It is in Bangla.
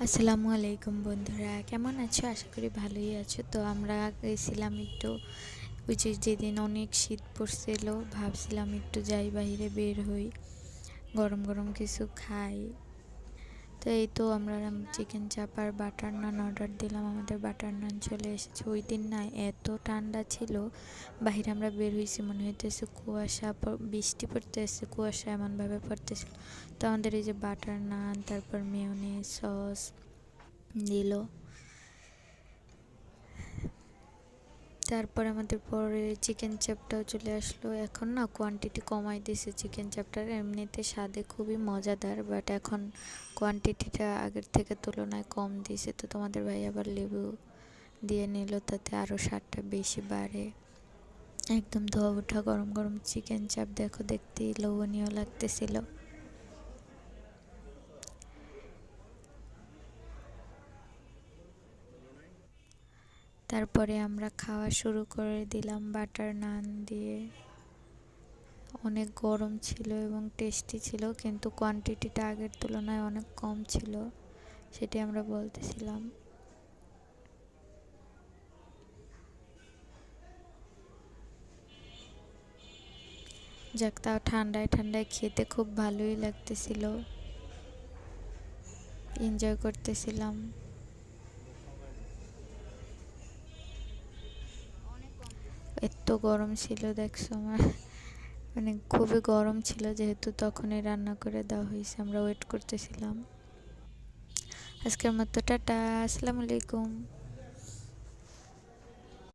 আসসালামু আলাইকুম বন্ধুরা, কেমন আছো? আশা করি ভালোই আছো। তো আমরা গেছিলাম একটু, ওই যে যেদিন অনেক শীত পড়ছিল, ভাবছিলাম একটু যাই বাইরে বের হই, গরম গরম কিছু খাই। তো এই তো আমরা চিকেন চাপ আর বাটার নান অর্ডার দিলাম, আমাদের বাটার নান চলে এসেছে। ওই দিন না এত ঠান্ডা ছিল, বাইরে আমরা বের হয়েছি মনে হইতেছে কুয়াশা, বৃষ্টি পড়তেছে, কুয়াশা এমনভাবে পড়তেছিল। তো আমাদের এই যে বাটার নান, তারপর মেয়োনিজ সস দিল। তারপর আমাদের পরে চিকেন চাপটাও চলে আসলো। এখন না কোয়ান্টিটি কমাই দিয়েছে চিকেন চাপটার, এমনিতে স্বাদে খুবই মজাদার, বাট এখন কোয়ান্টিটিটা আগের থেকে তুলনায় কম দিয়েছে। তো তোমাদের ভাই আবার লেবু দিয়ে নিল, তাতে আরও স্বাদটা বেশি বাড়ে। একদম ধোয়া ওঠা গরম গরম চিকেন চাপ, দেখো দেখতেই লোভনীয় লাগতেছিল। তারপরে আমরা খাওয়া শুরু করে দিলাম বাটার নান দিয়ে। অনেক গরম ছিল এবং টেস্টি ছিল, কিন্তু কোয়ান্টিটিটা আগের তুলনায় অনেক কম ছিল, সেটি আমরা বলতেছিলাম। যাক, তাও ঠান্ডায় ঠান্ডায় খেতে খুব ভালোই লাগতেছিল, এনজয় করতেছিলাম। এত গরম ছিল দেখছো আমার, মানে খুবই গরম ছিল, যেহেতু তখনই রান্না করে দেওয়া হয়েছে, আমরা ওয়েট করতেছিলাম। আজকের মতো টাটা, আসসালামু আলাইকুম।